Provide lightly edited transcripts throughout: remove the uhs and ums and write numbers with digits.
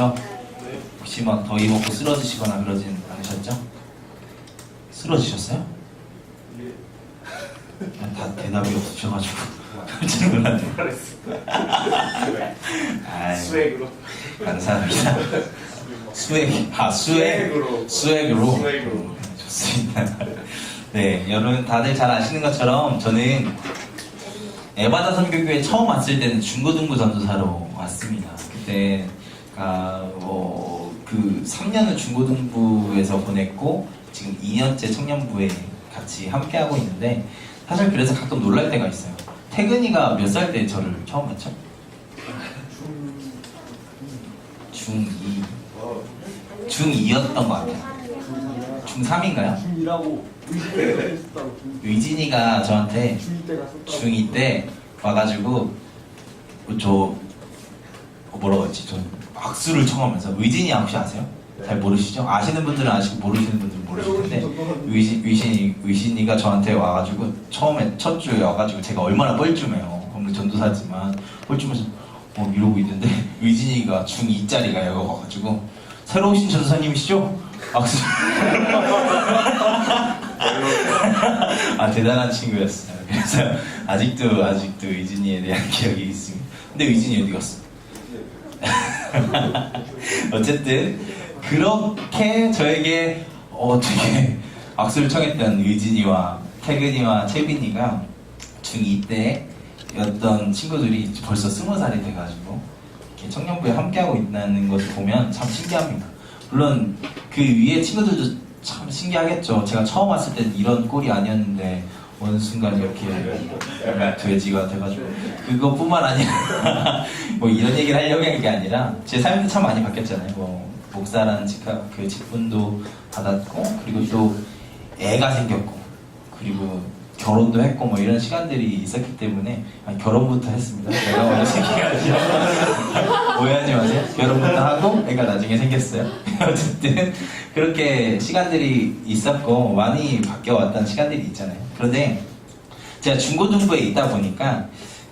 있죠? 혹시 막 더위 먹고 쓰러지시거나 그러진 않으셨죠? 쓰러지셨어요? 다 대답이 없으셔가지고 깜짝 놀랐네. 수액으로. 감사합니다. 수액으로. 좋습니다. 네, 여러분 다들 잘 아시는 것처럼 저는 에바다 선교교회 처음 왔을 때는 중고등부 전도사로 왔습니다. 그때 그 3년을 중고등부에서 보냈고 지금 2년째 청년부에 같이 함께하고 있는데 사실 그래서 가끔 놀랄 때가 있어요. 태근이가 몇 살 때 저를 처음 봤죠? 중2였던 것 같아요. 중3인가요? 중2라고 의진이가 저한테 중2 때 와가지고 뭐라고 했지? 저 악수를 청하면서 의진이 혹시 아세요? 잘 모르시죠? 아시는 분들은 아시고 모르시는 분들은 모르시는데 의진이가 저한테 와가지고 처음에 첫 주에 와가지고 제가 얼마나 뻘쭘해요. 아무리 전도사지만 뻘쭘해서 이러고 있는데 의진이가 중2짜리가 여기 와가지고 새로 오신 전도사님이시죠? 악수. 대단한 친구였어요. 그래서 아직도 의진이에 대한 기억이 있습니다. 근데 의진이 어디 갔어? 어쨌든 그렇게 저에게 되게 악수를 청했던 의진이와 태근이와 채빈이가 중2 때였던 친구들이 벌써 20살이 돼가지고 이렇게 청년부에 함께하고 있다는 것을 보면 참 신기합니다. 물론 그 위에 친구들도 참 신기하겠죠. 제가 처음 왔을 때는 이런 꼴이 아니었는데 어느 순간 이렇게 돼지가 돼가지고 그것뿐만 아니라 뭐 이런 얘기를 하려고 한 게 아니라 제 삶도 참 많이 바뀌었잖아요. 목사라는 그 직분도 받았고 그리고 또 애가 생겼고 그리고 결혼도 했고 뭐 이런 시간들이 있었기 때문에 결혼부터 했습니다. 내가 먼저 생긴 게 아니라 오해하지 마세요. 결혼부터 하고 애가 나중에 생겼어요. 어쨌든 그렇게 시간들이 있었고 많이 바뀌어왔던 시간들이 있잖아요. 그런데 제가 중고등부에 있다 보니까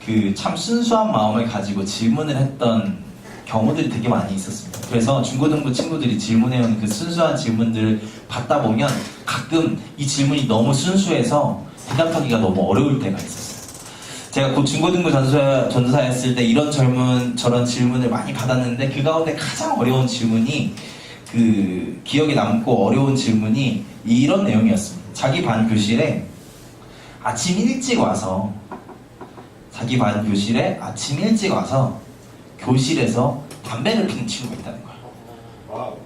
그 참 순수한 마음을 가지고 질문을 했던 경우들이 되게 많이 있었습니다. 그래서 중고등부 친구들이 질문해온 그 순수한 질문들을 받다 보면 가끔 이 질문이 너무 순수해서 대답하기가 너무 어려울 때가 있었어요. 제가 곧 중고등부 전도사였을 때 이런 저런 질문을 많이 받았는데 그 가운데 가장 어려운 질문이 그 기억에 남고 어려운 질문이 이런 내용이었습니다. 자기 반 교실에 아침 일찍 와서 교실에서 담배를 피는 친구가 있다는 거예요.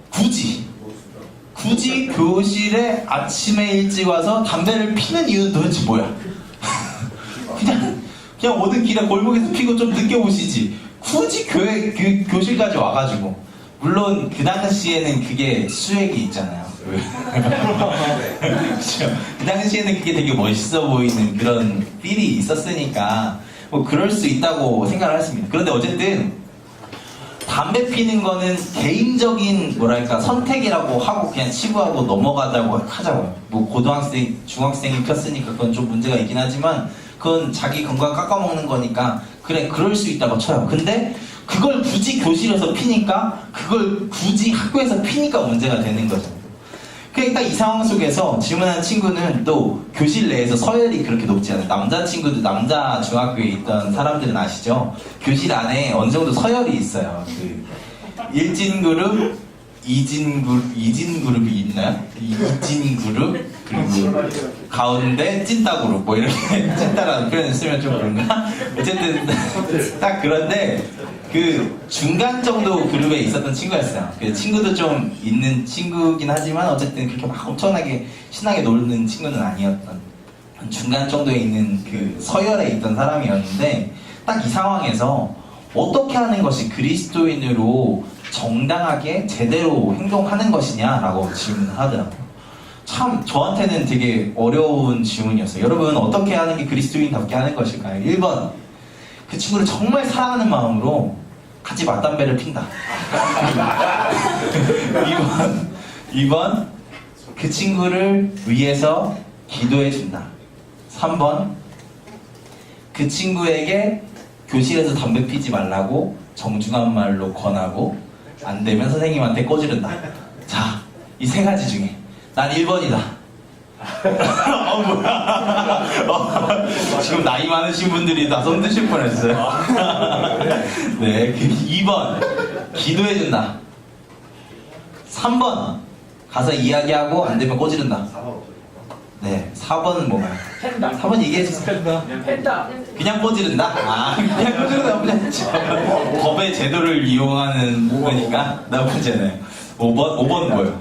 굳이 교실에 아침에 일찍 와서 담배를 피는 이유는 도대체 뭐야? 그냥 오는 길에 골목에서 피고 좀 늦게 오시지. 굳이 교실까지 와가지고. 물론 그 당시에는 그게 수액이 있잖아요. 그 당시에는 그게 되게 멋있어 보이는 그런 필이 있었으니까 뭐 그럴 수 있다고 생각을 했습니다. 그런데 어쨌든 담배 피는 거는 개인적인 선택이라고 하고 그냥 치부하고 넘어가자고 하자고요. 뭐 고등학생, 중학생이 폈으니까 그건 좀 문제가 있긴 하지만 그건 자기 건강 깎아먹는 거니까 그래 그럴 수 있다고 쳐요. 근데 그걸 굳이 교실에서 피니까 그걸 굳이 학교에서 피니까 문제가 되는 거죠. 그러니까 이 상황 속에서 질문한 친구는 또 교실 내에서 서열이 그렇게 높지 않아요. 남자 중학교에 있던 사람들은 아시죠? 교실 안에 어느 정도 서열이 있어요. 그 1진 그룹, 2진 그룹이 있나요? 2진 그룹, 그리고 가운데 찐따 그룹, 뭐 이렇게 찐따라는 표현을 쓰면 좀 그런가? 어쨌든 딱 그런데 그 중간 정도 그룹에 있었던 친구였어요. 그 친구도 좀 있는 친구긴 하지만 어쨌든 그렇게 막 엄청나게 신나게 놀는 친구는 아니었던 중간 정도에 있는 그 서열에 있던 사람이었는데 딱 이 상황에서 어떻게 하는 것이 그리스도인으로 정당하게 제대로 행동하는 것이냐라고 질문을 하더라고요. 참 저한테는 되게 어려운 질문이었어요. 여러분 어떻게 하는 게 그리스도인답게 하는 것일까요? 1번 그 친구를 정말 사랑하는 마음으로 같이 맞담배를 핀다. 2번 그 친구를 위해서 기도해준다. 3번 그 친구에게 교실에서 담배 피지 말라고 정중한 말로 권하고 안 되면 선생님한테 꼬지른다. 자, 이 세 가지 중에 난 1번이다. 뭐야. 지금 나이 많으신 분들이 다 손 드실 뻔했어요. 네, 2번 기도해준다. 3번 가서 이야기하고 안 되면 꼬지른다. 네, 4번은 뭔가요? 펜다. 4번 얘기해주세요. 펜다. 그냥 꼬지른다? 아, 그냥 꼬지른다. 그냥 법의 제도를 이용하는 거니까 나쁘지 않아요. 5번 뭐예요?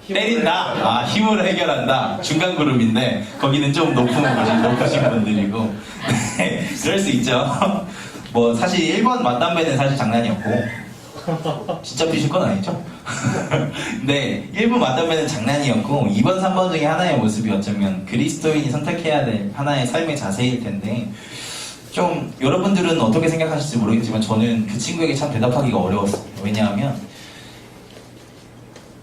때린다. 아, 힘으로 해결한다. 중간 그룹인데 거기는 좀 높으신 분들이고. 네, 그럴 수 있죠. 뭐 사실 1번 맞담배는 사실 장난이었고 진짜 삐질 건 아니죠? 네, 1번 맞담배는 장난이었고 2번, 3번 중에 하나의 모습이 어쩌면 그리스도인이 선택해야 될 하나의 삶의 자세일 텐데 좀 여러분들은 어떻게 생각하실지 모르겠지만 저는 그 친구에게 참 대답하기가 어려웠습니다. 왜냐하면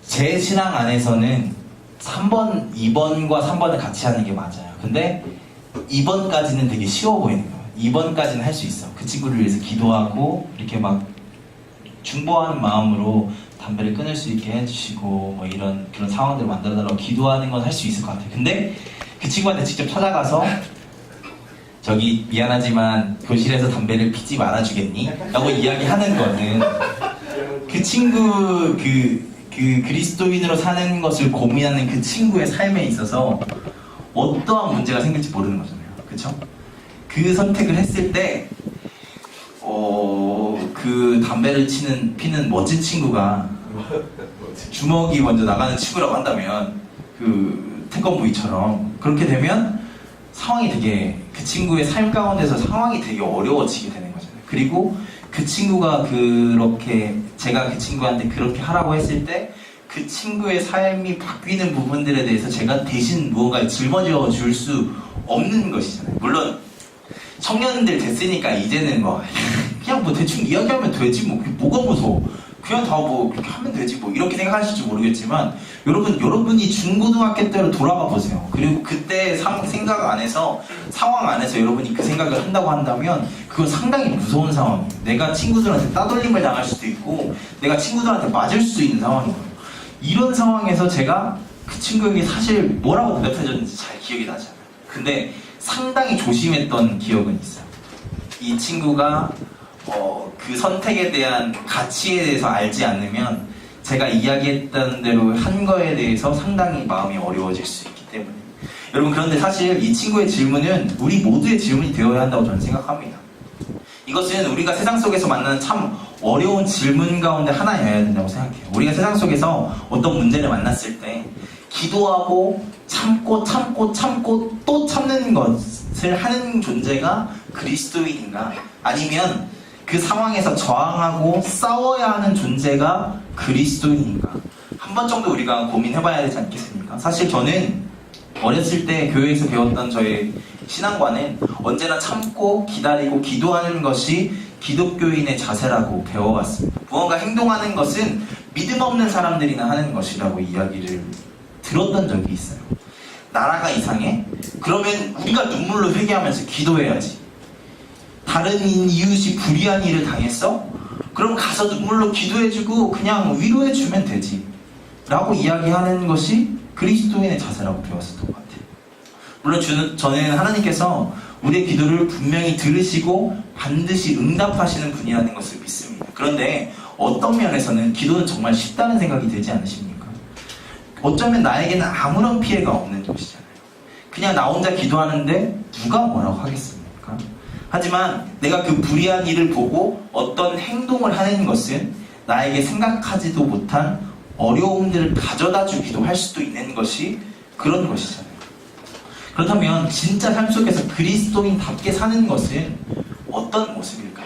제 신앙 안에서는 3번, 2번과 3번을 같이 하는 게 맞아요. 근데 2번까지는 되게 쉬워 보이는 거예요. 2번까지는 할 수 있어. 그 친구를 위해서 기도하고 이렇게 막 중보하는 마음으로 담배를 끊을 수 있게 해주시고 뭐 이런 그런 상황들을 만들어달라고 기도하는 건 할 수 있을 것 같아요. 근데 그 친구한테 직접 찾아가서 저기 미안하지만 교실에서 담배를 피지 말아주겠니? 라고 이야기하는 거는 그 친구 그 그리스도인으로 사는 것을 고민하는 그 친구의 삶에 있어서 어떠한 문제가 생길지 모르는 거잖아요. 그쵸? 그 선택을 했을 때 그 담배를 피는 멋진 친구가 주먹이 먼저 나가는 친구라고 한다면 그 태권브이처럼 그렇게 되면 상황이 되게 그 친구의 삶 가운데서 상황이 되게 어려워지게 되는 거잖아요. 그리고 그 친구가 그렇게 제가 그 친구한테 그렇게 하라고 했을 때 그 친구의 삶이 바뀌는 부분들에 대해서 제가 대신 무언가를 짊어져 줄 수 없는 것이잖아요. 물론 청년들 됐으니까 이제는 뭐 그냥 뭐 대충 이야기하면 되지 뭐 그게 뭐가 무서워. 그냥 다 뭐 그렇게 하면 되지 뭐 이렇게 생각하실지 모르겠지만 여러분이 중고등학교 때로 돌아가 보세요. 그리고 그때 생각 안에서 상황 안에서 여러분이 그 생각을 한다고 한다면 그건 상당히 무서운 상황이에요. 내가 친구들한테 따돌림을 당할 수도 있고 내가 친구들한테 맞을 수 있는 상황이에요. 이런 상황에서 제가 그 친구에게 사실 뭐라고 대답해줬는지 잘 기억이 나지 않아요. 근데 상당히 조심했던 기억은 있어요. 이 친구가 그 선택에 대한 가치에 대해서 알지 않으면 제가 이야기했던 대로 한 거에 대해서 상당히 마음이 어려워질 수 있기 때문에 여러분 그런데 사실 이 친구의 질문은 우리 모두의 질문이 되어야 한다고 저는 생각합니다. 이것은 우리가 세상 속에서 만나는 참 어려운 질문 가운데 하나여야 된다고 생각해요. 우리가 세상 속에서 어떤 문제를 만났을 때 기도하고 참고 또 참는 것을 하는 존재가 그리스도인인가 아니면 그 상황에서 저항하고 싸워야 하는 존재가 그리스도인인가 한 번 정도 우리가 고민해봐야 되지 않겠습니까? 사실 저는 어렸을 때 교회에서 배웠던 저의 신앙관은 언제나 참고 기다리고 기도하는 것이 기독교인의 자세라고 배워왔습니다. 무언가 행동하는 것은 믿음 없는 사람들이나 하는 것이라고 이야기를 들었던 적이 있어요. 나라가 이상해? 그러면 우리가 눈물로 회개하면서 기도해야지. 다른 이웃이 불의한 일을 당했어? 그럼 가서 눈물로 기도해주고 그냥 위로해주면 되지 라고 이야기하는 것이 그리스도인의 자세라고 배웠었던 것 같아요. 물론 저는 하나님께서 우리의 기도를 분명히 들으시고 반드시 응답하시는 분이라는 것을 믿습니다. 그런데 어떤 면에서는 기도는 정말 쉽다는 생각이 들지 않으십니까? 어쩌면 나에게는 아무런 피해가 없는 것이잖아요. 그냥 나 혼자 기도하는데 누가 뭐라고 하겠습니까? 하지만 내가 그 불의한 일을 보고 어떤 행동을 하는 것은 나에게 생각하지도 못한 어려움들을 가져다 주기도 할 수도 있는 것이 그런 것이잖아요. 그렇다면 진짜 삶 속에서 그리스도인답게 사는 것은 어떤 모습일까요?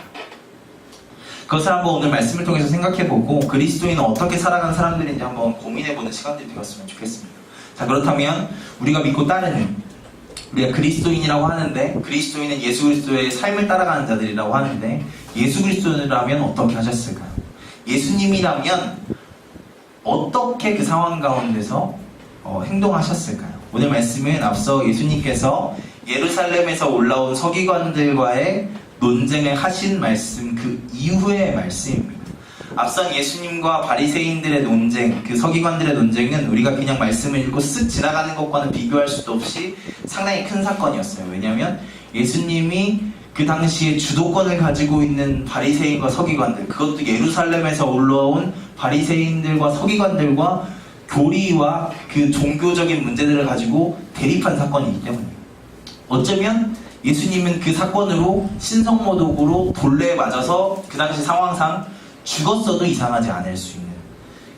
그것을 한번 오늘 말씀을 통해서 생각해보고 그리스도인은 어떻게 살아가는 사람들인지 한번 고민해보는 시간들이 되었으면 좋겠습니다. 자, 그렇다면 우리가 믿고 따르는 우리가 그리스도인이라고 하는데 그리스도인은 예수 그리스도의 삶을 따라가는 자들이라고 하는데 예수 그리스도라면 어떻게 하셨을까요? 예수님이라면 어떻게 그 상황 가운데서 행동하셨을까요? 오늘 말씀은 앞서 예수님께서 예루살렘에서 올라온 서기관들과의 논쟁을 하신 말씀 그 이후의 말씀입니다. 앞선 예수님과 바리새인들의 논쟁, 그 서기관들의 논쟁은 우리가 그냥 말씀을 읽고 쓱 지나가는 것과는 비교할 수도 없이 상당히 큰 사건이었어요. 왜냐하면 예수님이 그 당시에 주도권을 가지고 있는 바리새인과 서기관들, 그것도 예루살렘에서 올라온 바리새인들과 서기관들과 교리와 그 종교적인 문제들을 가지고 대립한 사건이기 때문이에요. 어쩌면 예수님은 그 사건으로 신성모독으로 돌레에 맞아서 그 당시 상황상 죽었어도 이상하지 않을 수 있는,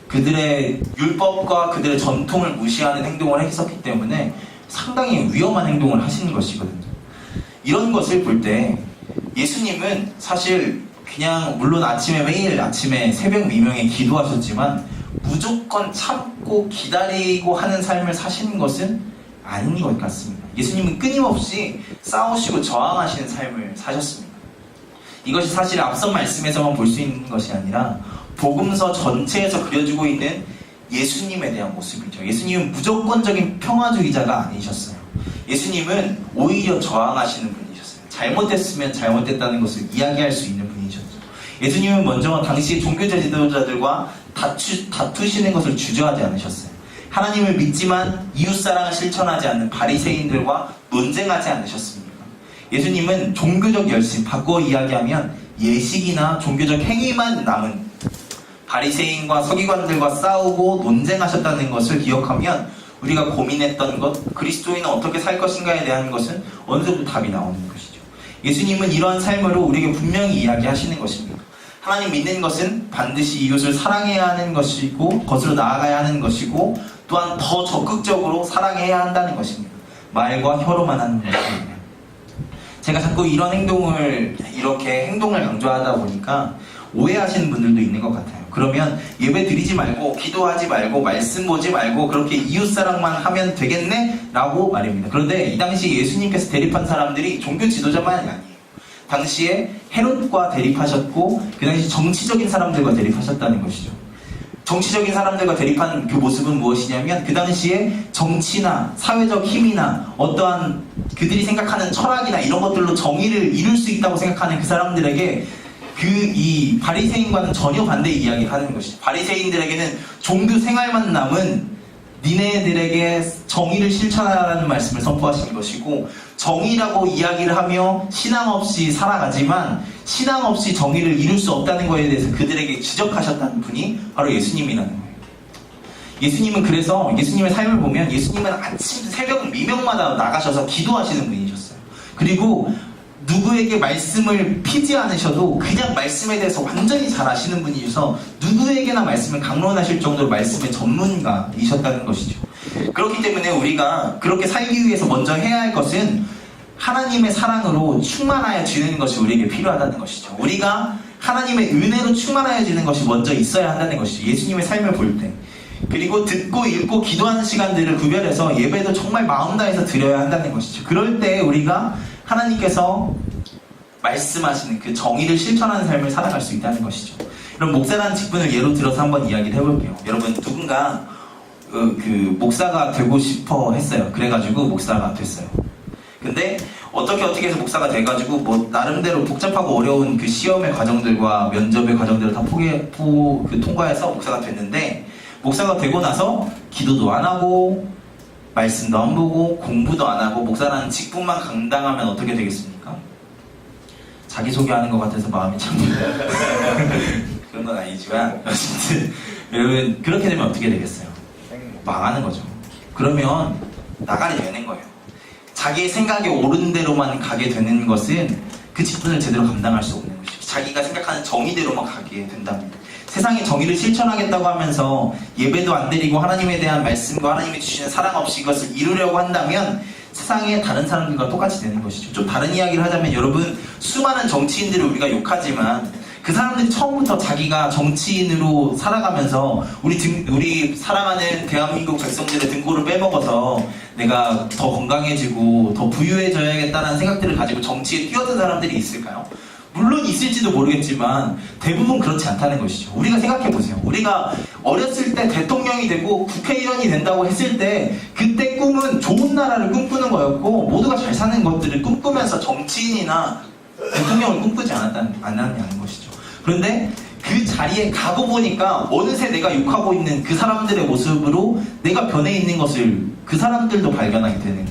그들의 율법과 그들의 전통을 무시하는 행동을 했었기 때문에 상당히 위험한 행동을 하시는 것이거든요. 이런 것을 볼 때 예수님은 사실 그냥 물론 매일 아침에 새벽 미명에 기도하셨지만 무조건 참고 기다리고 하는 삶을 사시는 것은 아닌 것 같습니다. 예수님은 끊임없이 싸우시고 저항하시는 삶을 사셨습니다. 이것이 사실 앞선 말씀에서만 볼 수 있는 것이 아니라 복음서 전체에서 그려지고 있는 예수님에 대한 모습이죠. 예수님은 무조건적인 평화주의자가 아니셨어요. 예수님은 오히려 저항하시는 분이셨어요. 잘못됐으면 잘못됐다는 것을 이야기할 수 있는 분이셨죠. 예수님은 먼저 당시 종교 지도자들과 다투시는 것을 주저하지 않으셨어요. 하나님을 믿지만 이웃사랑을 실천하지 않는 바리새인들과 논쟁하지 않으셨습니까? 예수님은 종교적 열심, 바꿔 이야기하면 예식이나 종교적 행위만 남은 바리새인과 서기관들과 싸우고 논쟁하셨다는 것을 기억하면 우리가 고민했던 것, 그리스도인은 어떻게 살 것인가에 대한 것은 어느정도 답이 나오는 것이죠. 예수님은 이러한 삶으로 우리에게 분명히 이야기하시는 것입니다. 하나님 믿는 것은 반드시 이웃을 사랑해야 하는 것이고 것으로 나아가야 하는 것이고 또한 더 적극적으로 사랑해야 한다는 것입니다. 말과 혀로만 하는 것입니다. 제가 자꾸 이런 행동을 강조하다 보니까 오해하시는 분들도 있는 것 같아요. 그러면 예배 드리지 말고 기도하지 말고 말씀 보지 말고 그렇게 이웃사랑만 하면 되겠네? 라고 말입니다. 그런데 이 당시 예수님께서 대립한 사람들이 종교 지도자만이 아니에요. 당시에 헤롯과 대립하셨고 그 당시 정치적인 사람들과 대립하셨다는 것이죠. 정치적인 사람들과 대립한 그 모습은 무엇이냐면 그 당시에 정치나 사회적 힘이나 어떠한 그들이 생각하는 철학이나 이런 것들로 정의를 이룰 수 있다고 생각하는 그 사람들에게 이 바리새인과는 전혀 반대의 이야기를 하는 것이죠. 바리새인들에게는 종교 생활만 남은 니네들에게 정의를 실천하라는 말씀을 선포하시는 것이고, 정의라고 이야기를 하며 신앙 없이 살아가지만 신앙 없이 정의를 이룰 수 없다는 것에 대해서 그들에게 지적하셨다는 분이 바로 예수님이라는 거예요. 예수님은 그래서 예수님의 삶을 보면 예수님은 아침 새벽 미명마다 나가셔서 기도하시는 분이셨어요. 그리고 누구에게 말씀을 피지 않으셔도 그냥 말씀에 대해서 완전히 잘 아시는 분이셔서 누구에게나 말씀을 강론하실 정도로 말씀의 전문가이셨다는 것이죠. 그렇기 때문에 우리가 그렇게 살기 위해서 먼저 해야 할 것은 하나님의 사랑으로 충만하여지는 것이 우리에게 필요하다는 것이죠. 우리가 하나님의 은혜로 충만하여지는 것이 먼저 있어야 한다는 것이죠. 예수님의 삶을 볼 때. 그리고 듣고 읽고 기도하는 시간들을 구별해서 예배도 정말 마음 다해서 드려야 한다는 것이죠. 그럴 때 우리가 하나님께서 말씀하시는 그 정의를 실천하는 삶을 살아갈 수 있다는 것이죠. 그럼 목사라는 직분을 예로 들어서 한번 이야기를 해볼게요. 여러분, 누군가 그 목사가 되고 싶어 했어요. 그래가지고 목사가 됐어요. 근데 어떻게 해서 목사가 돼가지고 뭐 나름대로 복잡하고 어려운 그 시험의 과정들과 면접의 과정들을 다 통과해서 목사가 됐는데, 목사가 되고 나서 기도도 안 하고 말씀도 안 보고 공부도 안 하고 목사라는 직분만 감당하면 어떻게 되겠습니까? 자기소개하는 것 같아서 마음이 참 그런 건 아니지만 어쨌든 여러분, 그렇게 되면 어떻게 되겠어요? 망하는 거죠. 그러면 나가리 되는 거예요. 자기의 생각이 옳은 대로만 가게 되는 것은 그 직분을 제대로 감당할 수 없는 것이죠. 자기가 생각하는 정의대로만 가게 된답니다. 세상의 정의를 실천하겠다고 하면서 예배도 안 드리고 하나님에 대한 말씀과 하나님이 주시는 사랑 없이 이것을 이루려고 한다면 세상의 다른 사람들과 똑같이 되는 것이죠. 좀 다른 이야기를 하자면, 여러분, 수많은 정치인들을 우리가 욕하지만 그 사람들이 처음부터 자기가 정치인으로 살아가면서 우리 사랑하는 대한민국 백성들의 등골을 빼먹어서 내가 더 건강해지고 더 부유해져야겠다는 생각들을 가지고 정치에 뛰어든 사람들이 있을까요? 물론 있을지도 모르겠지만 대부분 그렇지 않다는 것이죠. 우리가 생각해보세요. 우리가 어렸을 때 대통령이 되고 국회의원이 된다고 했을 때 그때 꿈은 좋은 나라를 꿈꾸는 거였고 모두가 잘 사는 것들을 꿈꾸면서 정치인이나 대통령을 꿈꾸지 않았냐는 것이죠. 그런데 그 그 자리에 가고 보니까 어느새 내가 욕하고 있는 그 사람들의 모습으로 내가 변해 있는 것을 그 사람들도 발견하게 되는,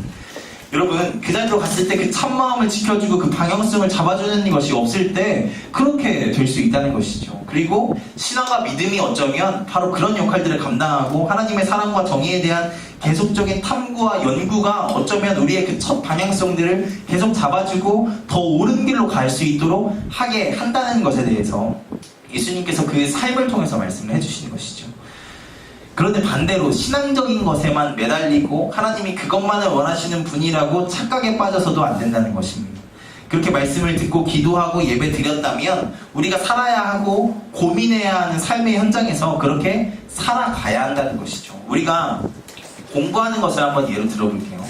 여러분 그 자리로 갔을 때 그 참마음을 지켜주고 그 방향성을 잡아주는 것이 없을 때 그렇게 될 수 있다는 것이죠. 그리고 신앙과 믿음이 어쩌면 바로 그런 역할들을 감당하고 하나님의 사랑과 정의에 대한 계속적인 탐구와 연구가 어쩌면 우리의 그 첫 방향성들을 계속 잡아주고 더 옳은 길로 갈 수 있도록 하게 한다는 것에 대해서 예수님께서 그 삶을 통해서 말씀을 해주시는 것이죠. 그런데 반대로 신앙적인 것에만 매달리고 하나님이 그것만을 원하시는 분이라고 착각에 빠져서도 안 된다는 것입니다. 그렇게 말씀을 듣고 기도하고 예배 드렸다면 우리가 살아야 하고 고민해야 하는 삶의 현장에서 그렇게 살아가야 한다는 것이죠. 우리가 공부하는 것을 한번 예로 들어볼게요.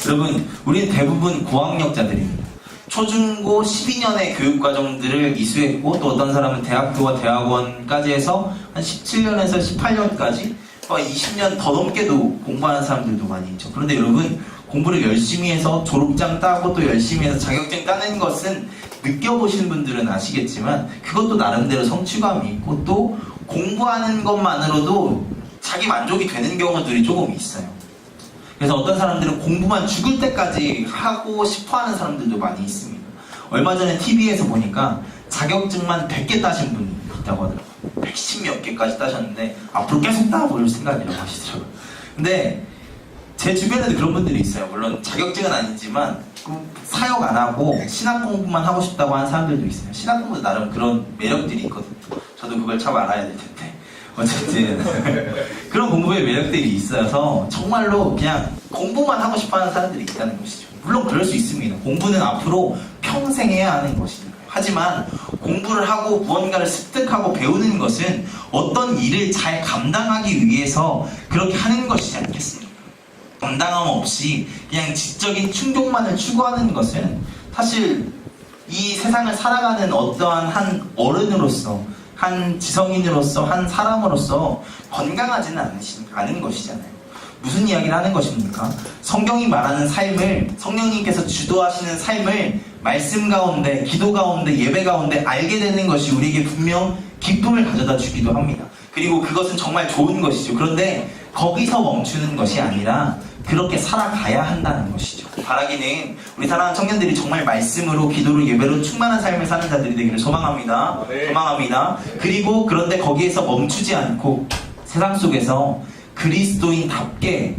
여러분, 우리는 대부분 고학력자들입니다. 초중고 12년의 교육과정들을 이수했고, 또 어떤 사람은 대학교와 대학원까지 해서 한 17년에서 18년까지 20년 더 넘게도 공부하는 사람들도 많이 있죠. 그런데 여러분, 공부를 열심히 해서 졸업장 따고 또 열심히 해서 자격증 따는 것은 느껴보시는 분들은 아시겠지만 그것도 나름대로 성취감이 있고, 또 공부하는 것만으로도 자기 만족이 되는 경우들이 조금 있어요. 그래서 어떤 사람들은 공부만 죽을 때까지 하고 싶어하는 사람들도 많이 있습니다. 얼마 전에 TV에서 보니까 자격증만 100개 따신 분이 있다고 하더라고요. 110몇 개까지 따셨는데 앞으로 계속 따볼 생각이라고 하시더라고요. 근데 제 주변에도 그런 분들이 있어요. 물론 자격증은 아니지만 사역 안 하고 신학 공부만 하고 싶다고 하는 사람들도 있어요. 신학 공부도 나름 그런 매력들이 있거든요. 저도 그걸 참 알아야 될 텐데. 어쨌든 그런 공부의 매력들이 있어서 정말로 그냥 공부만 하고 싶어하는 사람들이 있다는 것이죠. 물론 그럴 수 있습니다. 공부는 앞으로 평생 해야 하는 것이니까요. 하지만 공부를 하고 무언가를 습득하고 배우는 것은 어떤 일을 잘 감당하기 위해서 그렇게 하는 것이지 않겠습니까? 감당함 없이 그냥 지적인 충족만을 추구하는 것은 사실 이 세상을 살아가는 어떠한 한 어른으로서, 한 지성인으로서, 한 사람으로서 건강하지는 않은 것이잖아요. 무슨 이야기를 하는 것입니까? 성경이 말하는 삶을, 성령님께서 주도하시는 삶을 말씀 가운데, 기도 가운데, 예배 가운데 알게 되는 것이 우리에게 분명 기쁨을 가져다 주기도 합니다. 그리고 그것은 정말 좋은 것이죠. 그런데 거기서 멈추는 것이 아니라 그렇게 살아가야 한다는 것이죠. 바라기는 우리 사랑하는 청년들이 정말 말씀으로, 기도로, 예배로 충만한 삶을 사는 자들이 되기를 소망합니다. 네. 소망합니다. 그리고 그런데 거기에서 멈추지 않고 세상 속에서 그리스도인답게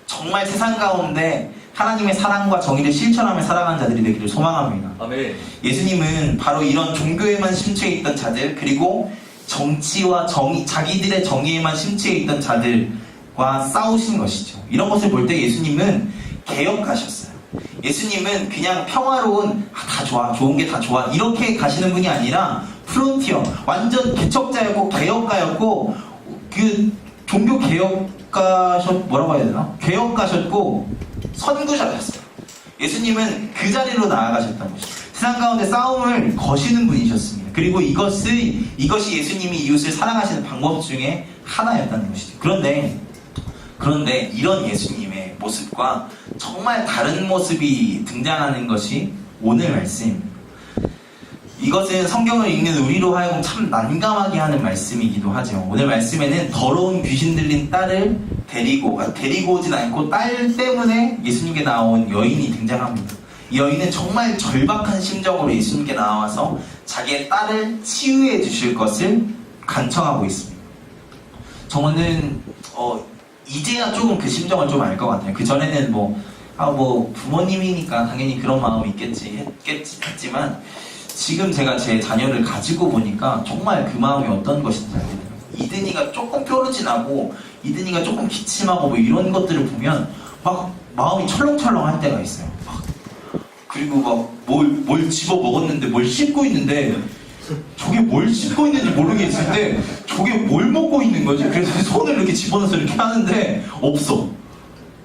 정말 세상 가운데 하나님의 사랑과 정의를 실천하며 살아가는 자들이 되기를 소망합니다. 아멘. 예수님은 바로 이런 종교에만 심취해 있던 자들, 그리고 정치와 정의, 자기들의 정의에만 심취해 있던 자들과 싸우신 것이죠. 이런 것을 볼 때 예수님은 개혁가셨어요. 예수님은 그냥 평화로운, 다 좋아, 좋은 게 다 좋아, 이렇게 가시는 분이 아니라 프론티어, 완전 개척자였고 개혁가였고, 그 종교 뭐라고 해야 되나? 개혁가셨고 선구자셨어요. 예수님은 그 자리로 나아가셨던 것이죠. 세상 가운데 싸움을 거시는 분이셨습니다. 그리고 이것이 예수님이 이웃을 사랑하시는 방법 중에 하나였다는 것이죠. 그런데 이런 예수님의 모습과 정말 다른 모습이 등장하는 것이 오늘 말씀입니다. 이것은 성경을 읽는 우리로 하여금 참 난감하게 하는 말씀이기도 하죠. 오늘 말씀에는 더러운 귀신 들린 딸을 데리고 오진 않고 딸 때문에 예수님께 나온 여인이 등장합니다. 이 여인은 정말 절박한 심정으로 예수님께 나와서 자기의 딸을 치유해 주실 것을 간청하고 있습니다. 저는 이제야 조금 그 심정을 좀 알 것 같아요. 그 전에는 부모님이니까 당연히 그런 마음이 했지만 지금 제가 제 자녀를 가지고 보니까 정말 그 마음이 어떤 것인지 알게 돼요. 이든이가 조금 뾰루진하고 이든이가 조금 기침하고 이런 것들을 보면 막 마음이 철렁철렁 할 때가 있어요. 그리고 막 뭘 집어 먹었는데 뭘 씹고 있는데 저게 뭘 씹고 있는지 모르겠을 때 저게 뭘 먹고 있는 거지? 그래서 손을 이렇게 집어넣어서 이렇게 하는데 없어.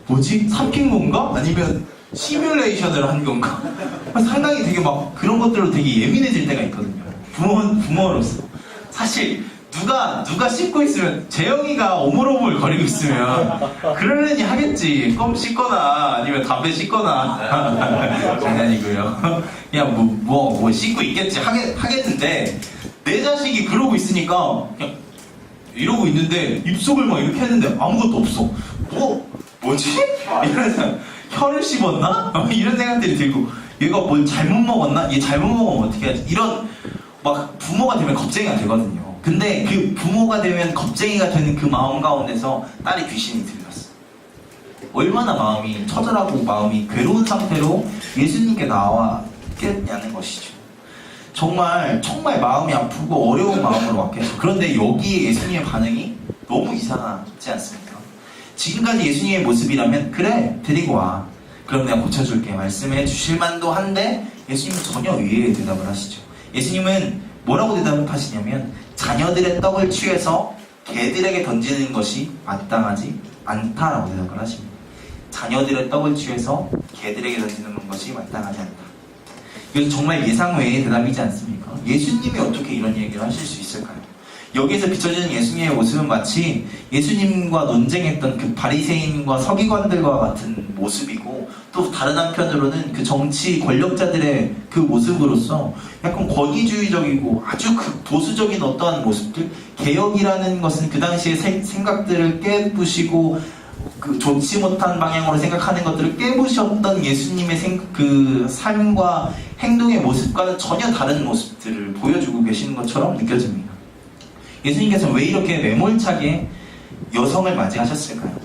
뭐지? 삼킨 건가? 아니면 시뮬레이션을 한 건가? 상당히 되게 막 그런 것들로 되게 예민해질 때가 있거든요. 부모로서. 사실 누가 씹고 있으면 재영이가 오물오물 거리고 있으면 그러려니 하겠지. 껌 씹거나 아니면 담배 씹거나 장난이고요. 그냥 뭐 씹고 있겠지 하겠는데 내 자식이 그러고 있으니까 그냥 이러고 있는데 입속을 막 이렇게 했는데 아무것도 없어. 뭐지? 이러면서 혀를 씹었나? 이런 생각들이 들고 얘가 뭘 잘못 먹었나? 얘 잘못 먹으면 어떻게 하지? 이런 막 부모가 되면 겁쟁이가 되거든요. 근데 그 부모가 되면 겁쟁이가 되는 그 마음 가운데서 딸의 귀신이 들렸어. 얼마나 마음이 처절하고 마음이 괴로운 상태로 예수님께 나왔겠냐는 것이죠. 정말 마음이 아프고 어려운 마음으로 왔겠죠. 그런데 여기에 예수님의 반응이 너무 이상하지 않습니까? 지금까지 예수님의 모습이라면 그래 데리고 와, 그럼 내가 고쳐줄게 말씀해 주실 만도 한데 예수님은 전혀 의외의 대답을 하시죠. 예수님은 뭐라고 대답하시냐면 자녀들의 떡을 취해서 개들에게 던지는 것이 마땅하지 않다라고 대답을 하십니다. 자녀들의 떡을 취해서 개들에게 던지는 것이 마땅하지 않다. 이것은 정말 예상 외의 대답이지 않습니까? 예수님이 어떻게 이런 얘기를 하실 수 있을까요? 여기에서 비춰지는 예수님의 모습은 마치 예수님과 논쟁했던 그 바리새인과 서기관들과 같은 모습이고, 또 다른 한편으로는 그 정치 권력자들의 그 모습으로서 약간 권위주의적이고 아주 그 보수적인 어떠한 모습들, 개혁이라는 것은 그 당시의 생각들을 깨부시고 그 좋지 못한 방향으로 생각하는 것들을 깨부셨던 예수님의 그 삶과 행동의 모습과는 전혀 다른 모습들을 보여주고 계시는 것처럼 느껴집니다. 예수님께서 왜 이렇게 매몰차게 여성을 맞이하셨을까요?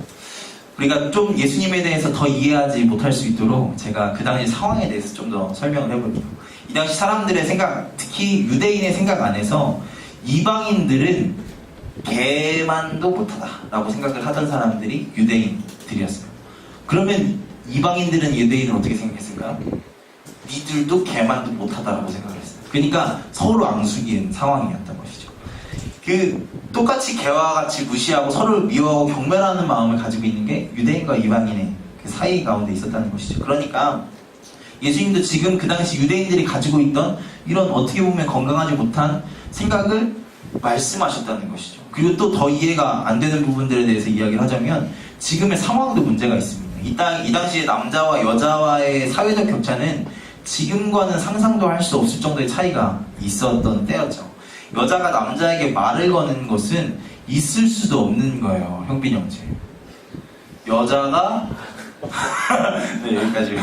우리가 좀 예수님에 대해서 더 이해하지 못할 수 있도록 제가 그 당시 상황에 대해서 좀 더 설명을 해볼게요. 이 당시 사람들의 생각, 특히 유대인의 생각 안에서 이방인들은 개만도 못하다라고 생각을 하던 사람들이 유대인들이었어요. 그러면 이방인들은 유대인을 어떻게 생각했을까요? 니들도 개만도 못하다라고 생각을 했어요. 그러니까 서로 앙숙인 상황이었던 것이죠. 똑같이 개와 같이 무시하고 서로를 미워하고 경멸하는 마음을 가지고 있는 게 유대인과 이방인의 그 사이 가운데 있었다는 것이죠. 그러니까 예수님도 지금 그 당시 유대인들이 가지고 있던 이런 어떻게 보면 건강하지 못한 생각을 말씀하셨다는 것이죠. 그리고 또 더 이해가 안 되는 부분들에 대해서 이야기를 하자면 지금의 상황도 문제가 있습니다. 이 당시에 남자와 여자와의 사회적 격차는 지금과는 상상도 할 수 없을 정도의 차이가 있었던 때였죠. 여자가 남자에게 말을 거는 것은 있을 수도 없는 거예요. 형빈 형제. 여자가 네, 여기까지.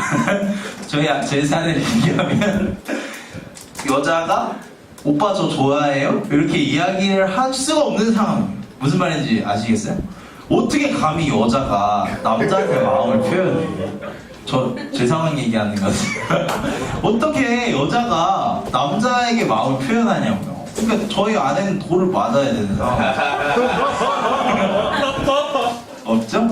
제 사례를 얘기하면 여자가 오빠 저 좋아해요? 이렇게 이야기를 할 수가 없는 상황이에요. 무슨 말인지 아시겠어요? 어떻게 감히 여자가 남자한테 마음을 표현해요? 제 상황 얘기하는 거지. 어떻게 여자가 남자에게 마음을 표현하냐고요. 그러니까 저희 아내는 돌을 맞아야 되는 상황. 없죠?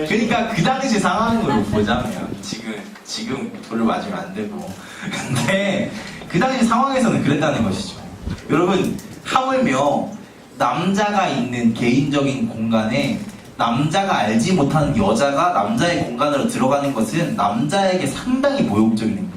그러니까 그 당시 상황으로 보자면 지금 돌을 맞으면 안 되고, 근데 그 당시 상황에서는 그랬다는 것이죠. 여러분, 하물며 남자가 있는 개인적인 공간에 남자가 알지 못하는 여자가 남자의 공간으로 들어가는 것은 남자에게 상당히 모욕적인 행동이에요.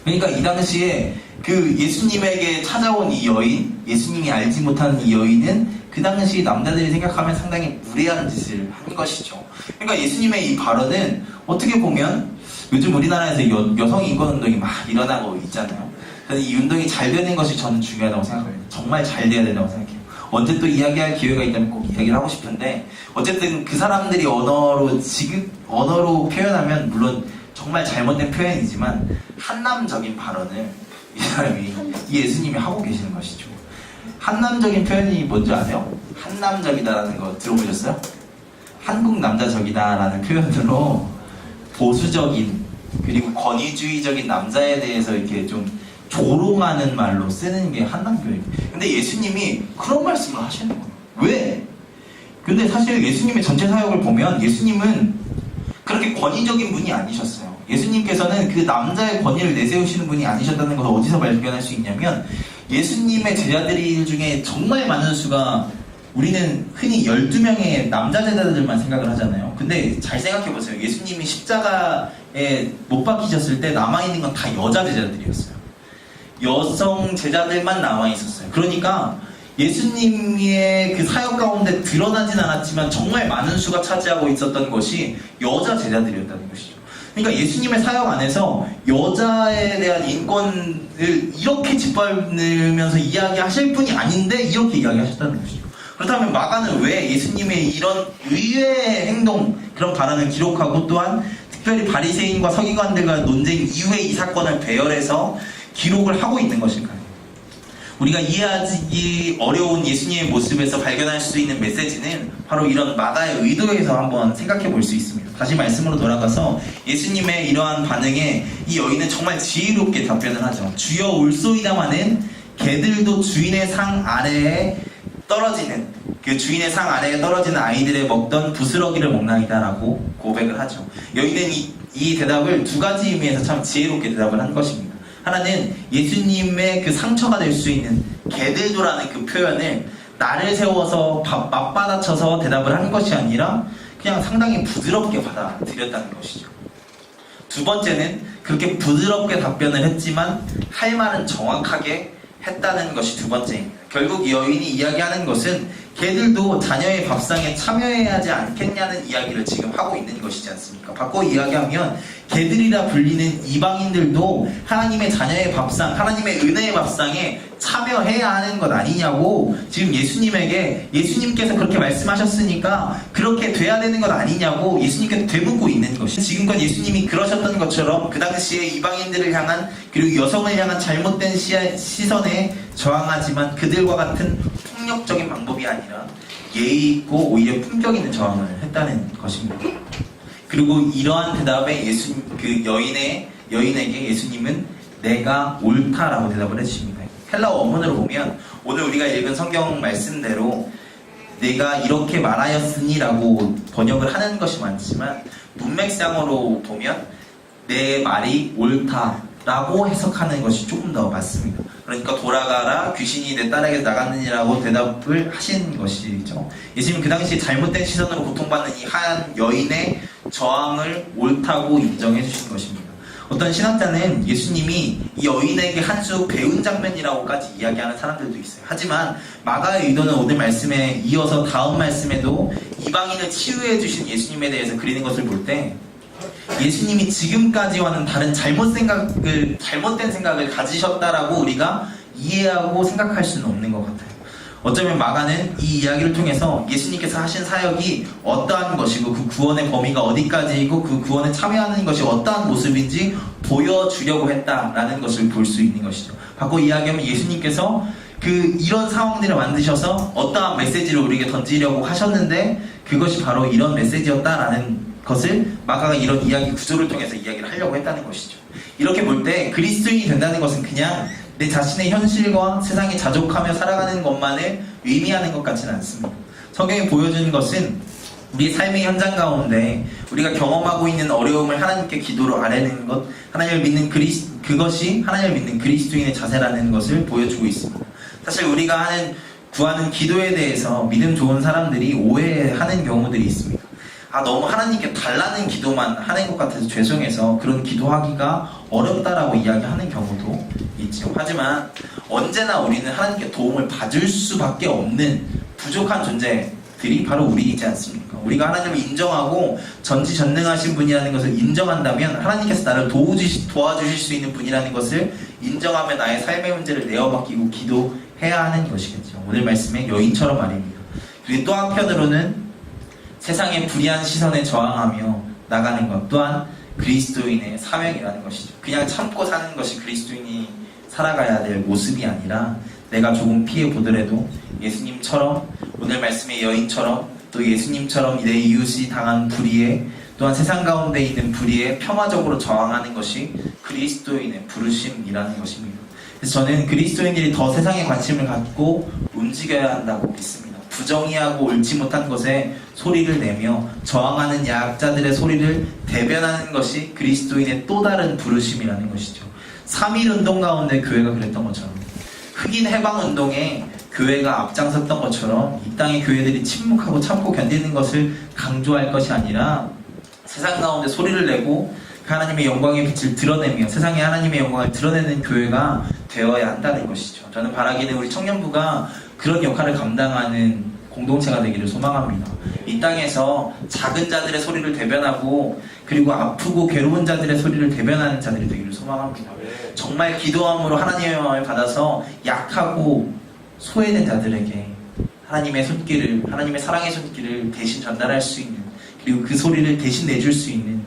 그러니까 이 당시에 그 예수님에게 찾아온 이 여인, 예수님이 알지 못하는 이 여인은 그 당시 남자들이 생각하면 상당히 무례한 짓을 한 것이죠. 그러니까 예수님의 이 발언은 어떻게 보면 요즘 우리나라에서 여성 인권운동이 막 일어나고 있잖아요. 그래서 이 운동이 잘 되는 것이 저는 중요하다고 생각합니다. 정말 잘 돼야 된다고 생각해요. 언제 또 이야기할 기회가 있다면 꼭 이야기를 하고 싶은데, 어쨌든 그 사람들이 언어로 표현하면 물론 정말 잘못된 표현이지만 한남적인 발언을 이 사람이, 이 예수님이 하고 계시는 것이죠. 한남적인 표현이 뭔지 아세요? 한남적이다라는 거 들어보셨어요? 한국 남자적이다라는 표현으로 보수적인 그리고 권위주의적인 남자에 대해서 이렇게 좀 조롱하는 말로 쓰는 게 한남교회예요. 근데 예수님이 그런 말씀을 하시는 거예요. 왜? 근데 사실 예수님의 전체 사역을 보면 예수님은 그렇게 권위적인 분이 아니셨어요. 예수님께서는 그 남자의 권위를 내세우시는 분이 아니셨다는 것을 어디서 발견할 수 있냐면, 예수님의 제자들 중에 정말 많은 수가, 우리는 흔히 12명의 남자 제자들만 생각을 하잖아요. 근데 잘 생각해보세요. 예수님이 십자가에 못 박히셨을 때 남아있는 건 다 여자 제자들이었어요. 여성 제자들만 남아있었어요. 그러니까 예수님의 그 사역 가운데 드러나진 않았지만 정말 많은 수가 차지하고 있었던 것이 여자 제자들이었다는 것이죠. 그러니까 예수님의 사역 안에서 여자에 대한 인권을 이렇게 짓밟으면서 이야기하실 분이 아닌데 이렇게 이야기하셨다는 것이죠. 그렇다면 마가는 왜 예수님의 이런 의외의 행동, 그런 발언을 기록하고 또한 특별히 바리새인과 서기관들과 논쟁 이후에 이 사건을 배열해서 기록을 하고 있는 것일까요? 우리가 이해하기 어려운 예수님의 모습에서 발견할 수 있는 메시지는 바로 이런 마가의 의도에서 한번 생각해 볼 수 있습니다. 다시 말씀으로 돌아가서 예수님의 이러한 반응에 이 여인은 정말 지혜롭게 답변을 하죠. 주여 올소이다마는 개들도 주인의 상 아래에 떨어지는, 그 주인의 상 아래에 떨어지는 아이들의 먹던 부스러기를 먹나이다 라고 고백을 하죠. 여인은 이 대답을 두 가지 의미에서 참 지혜롭게 대답을 한 것입니다. 하나는 예수님의 그 상처가 될 수 있는 개들도라는 그 표현을 나를 세워서 맞받아쳐서 대답을 한 것이 아니라 그냥 상당히 부드럽게 받아들였다는 것이죠. 두 번째는 그렇게 부드럽게 답변을 했지만 할 말은 정확하게 했다는 것이 두 번째입니다. 결국 여인이 이야기하는 것은 개들도 자녀의 밥상에 참여해야 하지 않겠냐는 이야기를 지금 하고 있는 것이지 않습니까? 바꿔 이야기하면 개들이라 불리는 이방인들도 하나님의 자녀의 밥상, 하나님의 은혜의 밥상에 참여해야 하는 것 아니냐고 지금 예수님께서 그렇게 말씀하셨으니까 그렇게 돼야 되는 것 아니냐고 예수님께서 되묻고 있는 것이, 지금껏 예수님이 그러셨던 것처럼 그 당시에 이방인들을 향한, 그리고 여성을 향한 잘못된 시선에 저항하지만 그들과 같은 폭력적인 방법이 아니라 예의 있고 오히려 품격 있는 저항을 했다는 것입니다. 그리고 이러한 대답에 여인에게 예수님은 내가 옳다라고 대답을 해주십니다. 헬라어 원문으로 보면 오늘 우리가 읽은 성경 말씀대로 내가 이렇게 말하였으니라고 번역을 하는 것이 많지만 문맥상으로 보면 내 말이 옳다라고 해석하는 것이 조금 더 맞습니다. 그러니까 돌아가라, 귀신이 내 딸에게 나갔느니라고 대답을 하신 것이죠. 예수님은 그 당시 잘못된 시선으로 고통받는 이 한 여인의 저항을 옳다고 인정해 주신 것입니다. 어떤 신학자는 예수님이 이 여인에게 한 수 배운 장면이라고까지 이야기하는 사람들도 있어요. 하지만 마가의 의도는 오늘 말씀에 이어서 다음 말씀에도 이방인을 치유해 주신 예수님에 대해서 그리는 것을 볼 때 예수님이 지금까지와는 다른 잘못된 생각을 가지셨다라고 우리가 이해하고 생각할 수는 없는 것 같아요. 어쩌면 마가는 이 이야기를 통해서 예수님께서 하신 사역이 어떠한 것이고 그 구원의 범위가 어디까지이고 그 구원에 참여하는 것이 어떠한 모습인지 보여주려고 했다라는 것을 볼 수 있는 것이죠. 바꿔 이야기하면 예수님께서 이런 상황들을 만드셔서 어떠한 메시지를 우리에게 던지려고 하셨는데 그것이 바로 이런 메시지였다라는 것을 마가가 이런 이야기 구조를 통해서 이야기를 하려고 했다는 것이죠. 이렇게 볼 때 그리스도인이 된다는 것은 그냥 내 자신의 현실과 세상에 자족하며 살아가는 것만을 의미하는 것 같지는 않습니다. 성경이 보여주는 것은 우리 삶의 현장 가운데 우리가 경험하고 있는 어려움을 하나님께 기도로 아뢰는 것, 그것이 하나님을 믿는 그리스도인의 자세라는 것을 보여주고 있습니다. 사실 우리가 구하는 기도에 대해서 믿음 좋은 사람들이 오해하는 경우들이 있습니다. 너무 하나님께 달라는 기도만 하는 것 같아서 죄송해서 그런 기도하기가 어렵다라고 이야기하는 경우도 있죠. 하지만 언제나 우리는 하나님께 도움을 받을 수밖에 없는 부족한 존재들이 바로 우리이지 않습니까? 우리가 하나님을 인정하고 전지전능하신 분이라는 것을 인정한다면 하나님께서 나를 도와주실 수 있는 분이라는 것을 인정하며 나의 삶의 문제를 내어맡기고 기도해야 하는 것이겠죠. 오늘 말씀의 여인처럼 말입니다. 그리고 또 한편으로는 세상의 불의한 시선에 저항하며 나가는 것 또한 그리스도인의 사명이라는 것이죠. 그냥 참고 사는 것이 그리스도인이 살아가야 될 모습이 아니라 내가 조금 피해 보더라도 예수님처럼, 오늘 말씀의 여인처럼, 또 예수님처럼 내 이웃이 당한 불의에, 또한 세상 가운데 있는 불의에 평화적으로 저항하는 것이 그리스도인의 부르심이라는 것입니다. 그래서 저는 그리스도인들이 더 세상에 관심을 갖고 움직여야 한다고 믿습니다. 부정의하고 옳지 못한 것에 소리를 내며 저항하는 약자들의 소리를 대변하는 것이 그리스도인의 또 다른 부르심이라는 것이죠. 3.1운동 가운데 교회가 그랬던 것처럼, 흑인 해방운동에 교회가 앞장섰던 것처럼 이 땅의 교회들이 침묵하고 참고 견디는 것을 강조할 것이 아니라 세상 가운데 소리를 내고 하나님의 영광의 빛을 드러내며 세상에 하나님의 영광을 드러내는 교회가 되어야 한다는 것이죠. 저는 바라기는 우리 청년부가 그런 역할을 감당하는 공동체가 되기를 소망합니다. 이 땅에서 작은 자들의 소리를 대변하고 그리고 아프고 괴로운 자들의 소리를 대변하는 자들이 되기를 소망합니다. 정말 기도함으로 하나님의 마음을 받아서 약하고 소외된 자들에게 하나님의 손길을, 하나님의 사랑의 손길을 대신 전달할 수 있는, 그리고 그 소리를 대신 내줄 수 있는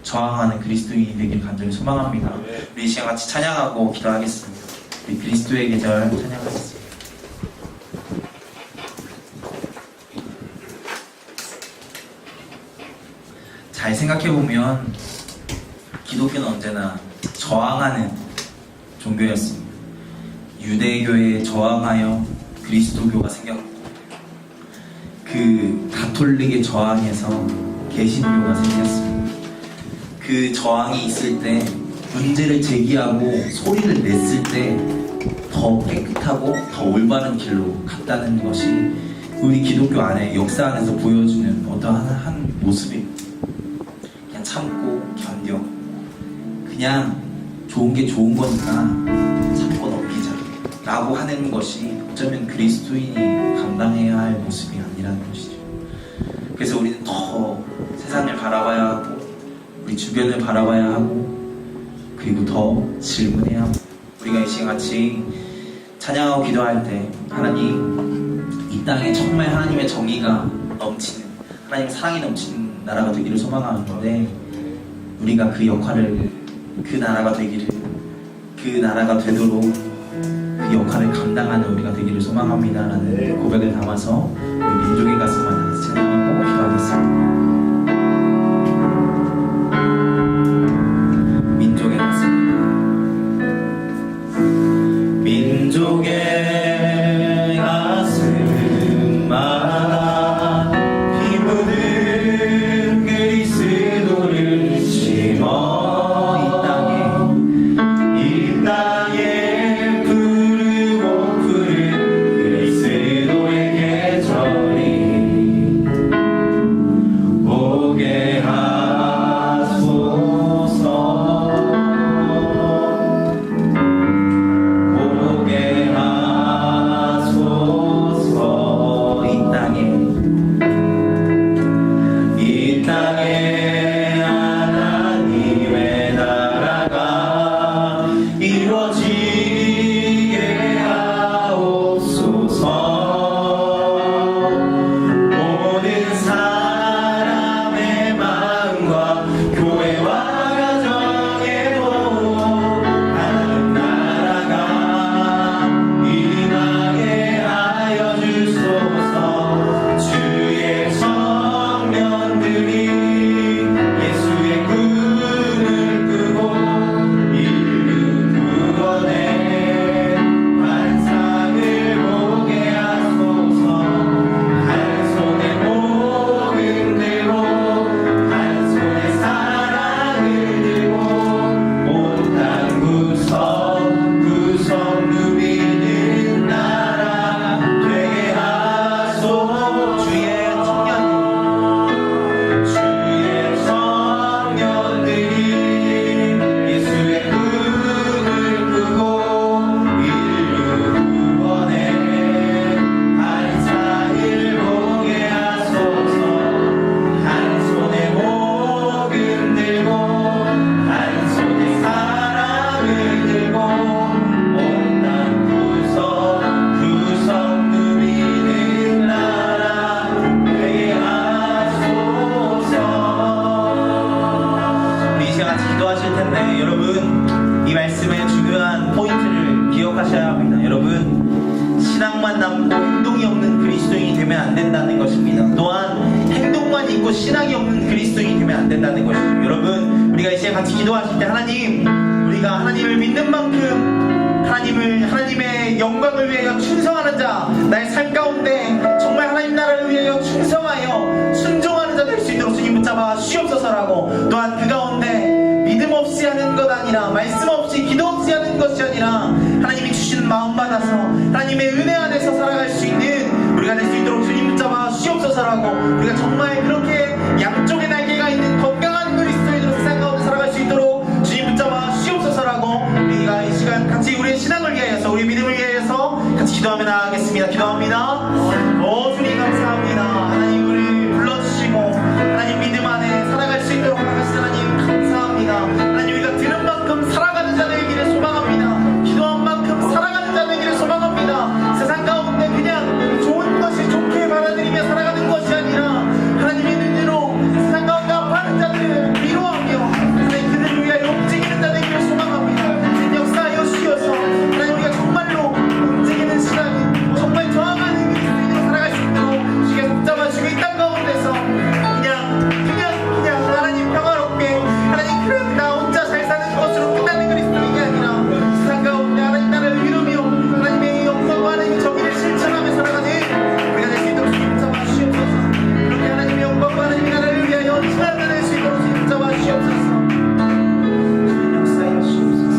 저항하는 그리스도인이 되길 간절히 소망합니다. 우리 이 시간 같이 찬양하고 기도하겠습니다. 우리 그리스도의 계절 찬양하겠습니다. 잘 생각해보면 기독교는 언제나 저항하는 종교였습니다. 유대교에 저항하여 그리스도교가 생겼고, 그 가톨릭의 저항에서 개신교가 생겼습니다. 그 저항이 있을 때, 문제를 제기하고 소리를 냈을 때 더 깨끗하고 더 올바른 길로 갔다는 것이 우리 기독교 안에, 역사 안에서 보여주는 어떠한 한 모습입니다. 그냥 참고 견뎌, 그냥 좋은 게 좋은 거니까 참고 넘기자 라고 하는 것이 어쩌면 그리스도인이 감당해야 할 모습이 아니라는 것이죠. 그래서 우리는 더 세상을 바라봐야 하고, 우리 주변을 바라봐야 하고, 그리고 더 질문해야 하고, 우리가 이 시간 같이 찬양하고 기도할 때 하나님, 이 땅에 정말 하나님의 정의가 넘치는, 하나님의 사랑이 넘치는 나라가 되기를 소망하는데, 우리가 그 역할을, 그 나라가 되기를, 그 나라가 되도록 그 역할을 감당하는 우리가 되기를 소망합니다라는 고백을 담아서 우리 민족의 가슴을 다시 찬양하고 기도하겠습니다. 민족의 가슴, 민족의 가슴마다 피 묻은 그리스도를 심어 이 땅에 부르고 부른 그리스도의 계절이 오게 하소서. 오게 하소서. 이 땅에 하나님의 나라가 이루어지게 하옵소서. 모든 사람의 마음과 교회와 가정에도 하나님 나라가 임하게 하여 주소서. 주의 청년들이 예수의 꿈을 꾸고 인류 구원의 환상을 보게 하소서. 한 손에 복음 들고 한 손에 사랑을 들고 온 땅 구석구석 누비는 나라 되게 하소서. 주의 청년들이 예수의 꿈을 꾸고 인류 구원의 환상을 보게 하소서. 한 손에 복음 들고 한 손에 사랑을 들고 온 땅 구석구석 누비는 나라 되게 하소서. 우리 이 시간 같이 기도하실 텐데, 여러분 이 말씀의 중요한 포인트를 기억하셔야 합니다. 여러분, 신앙만 남고 행동이 없는 그리스도인이 되면 안 된다는 것입니다. 또한 행동만 있고 신앙이 없는 그리스도인이 되면 안 된다는 것이죠. 여러분, 우리가 이 시간 같이 기도하실 때 하나님, 우리가 하나님을 믿는 만큼 하나님의 영광을 위하여 충성하는 자, 나의 삶 가운데 정말 하나님 나라를 위하여 충성하여 순종하는 자 될 수 있도록 주님 붙잡아 주옵소서라고, 또한 그 가운데 믿음 없이 하는 것 아니라, 말씀 없이 기도 없이 하는 것이 아니라 하나님이 주시는 마음 받아서 하나님의 은혜 안에서 살아갈 수 있는 우리가 될 수 있도록 주님 붙잡아 주옵소서라고, 우리가 정말 그렇게 양쪽의 날개가 있는 건강한 그리스도인으로 세상 가운데 살아갈 수 있도록 주님 붙잡아 주옵소서라고, 우리가 이 시간 같이 우리의 신앙을 위하여서, 우리의 믿음을 위하여서 같이 기도하며 나아가겠습니다. 기도하며 감사합니다. 주님 감사합니다. 하나님 우리 불러주시고 하나님 믿음 안에 살아갈 수 있도록 허락하신 하나님 감사합니다. 하나님 우리가 들은 만큼 살아가는 자들의 길을 소망합니다. 기도한 만큼 살아가는 자들의 길을 소망합니다. 세상 가운데 그냥 좋은 것이 좋게 받아들이며 살아가는 것이 아니라 하나님의 눈으로 세상 가운데 아파하는 자들을 위로하며 하나님 그들을 위하여 움직이는 자들의 길을 소망합니다. 역사하여 주셔서 하나님 우리가 정말로 움직이는 시간이 정말 저항하는 그리스도인으로 살아갈 수 있도록 주께 붙잡아주고 이 땅 가운데서 그냥 하나님 평화롭게 하나님 그냥 나 혼자 잘 사는 것으로 끝나는 그리스도인이 아니라 세상 가운데 하나님 나를 이루며 하나님의 영광과 하나님의 정의를 실천하며 살아가는 우리가 될 수 있도록 주님 붙잡아 주시옵소서. 그렇게 하나님의 영광과 하나님의 나라를 위하여 헌신하는 수 있도록 주님 붙잡아 주시옵소서. 주님 역사하여 주시옵소서.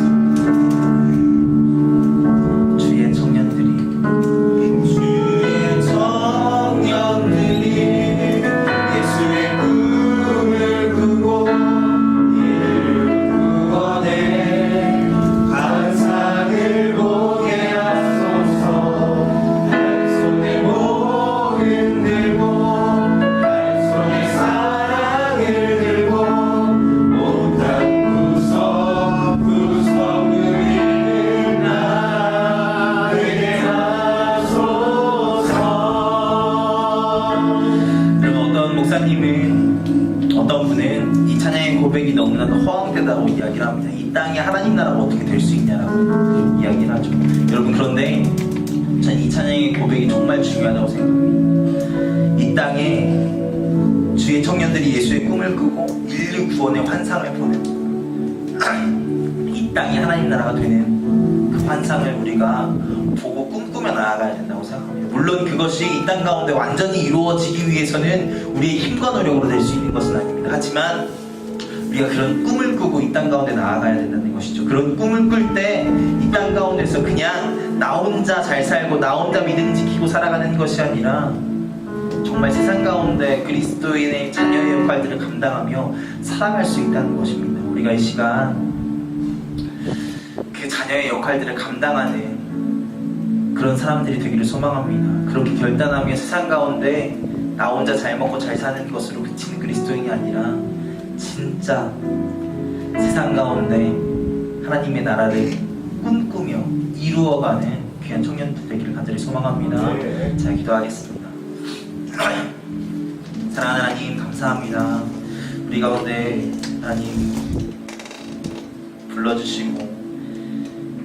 주의 청년들이 예수의 꿈을 꾸고 이를 구원해 환상을 보게 하소서. 한 손에 목을 들고 한 손에 사랑을 들고 못한 구석 누리는 나에게 하소서. 그럼 어떤 목사님은 어떤 분은 이 찬양의 고백이 너무나도 허황되다고 이야기를 합니다. 이 땅에 하나님 나라가 어떻게 될 수 있냐라고 이야기를 하죠. 여러분 그런데 저는 이 찬양의 고백이 정말 중요하다고 생각합니다. 이 땅에 주의 청년들이 예수의 꿈을 꾸고 인류 구원의 환상을 보는 이 땅이 하나님 나라가 되는 그 환상을 우리가 보고 꿈꾸며 나아가야 된다고 생각합니다. 물론 그것이 이 땅 가운데 완전히 이루어지기 위해서는 우리의 힘과 노력으로 될 수 있는 것은 아닙니다. 하지만 우리가 그런 꿈을 꾸고 이 땅 가운데 나아가야 된다는 것이죠. 그런 꿈을 꿀 때 이 땅 가운데서 그냥 나 혼자 잘 살고 나 혼자 믿음 지키고 살아가는 것이 아니라 정말 세상 가운데 그리스도인의 자녀의 역할들을 감당하며 살아갈 수 있다는 것입니다. 우리가 이 시간 그 자녀의 역할들을 감당하는 그런 사람들이 되기를 소망합니다. 그렇게 결단하며 세상 가운데 나 혼자 잘 먹고 잘 사는 것으로 그치는 그리스도인이 아니라 진짜 세상 가운데 하나님의 나라를 꿈꾸며 이루어가는 귀한 청년들 되기를 간절히 소망합니다. 자, 기도하겠습니다. 사랑하는 하나님 감사합니다. 우리 가운데 하나님 불러주시고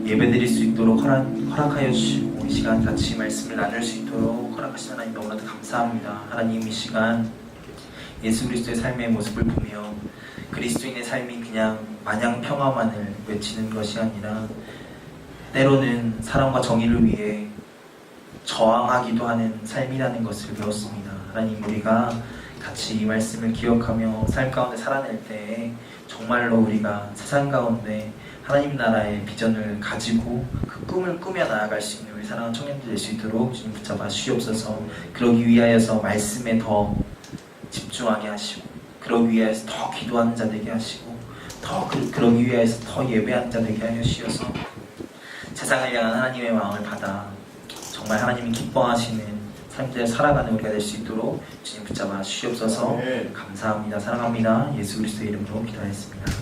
예배드릴 수 있도록 허락하여 주시고 이 시간 같이 말씀을 나눌 수 있도록 허락하신 하나님 너무나도 감사합니다. 하나님 이 시간 예수 그리스도의 삶의 모습을 보며 그리스도인의 삶이 그냥 마냥 평화만을 외치는 것이 아니라 때로는 사랑과 정의를 위해 저항하기도 하는 삶이라는 것을 배웠습니다. 하나님 우리가 같이 이 말씀을 기억하며 삶 가운데 살아낼 때 정말로 우리가 세상 가운데 하나님 나라의 비전을 가지고 그 꿈을 꾸며 나아갈 수 있는 우리 사랑하는 청년들 될 수 있도록 주님 붙잡아 주시옵소서. 그러기 위하여서 말씀에 더 집중하게 하시고 그러기 위하여서 더 기도하는 자 되게 하시고 그러기 위하여서 더 예배하는 자 되게 하여 주셔서 세상을 향한 하나님의 마음을 받아 정말 하나님이 기뻐하시는 삶들 살아가는 우리가 될 수 있도록 주님 붙잡아 주시옵소서. 감사합니다. 사랑합니다. 예수 그리스도의 이름으로 기도하였습니다.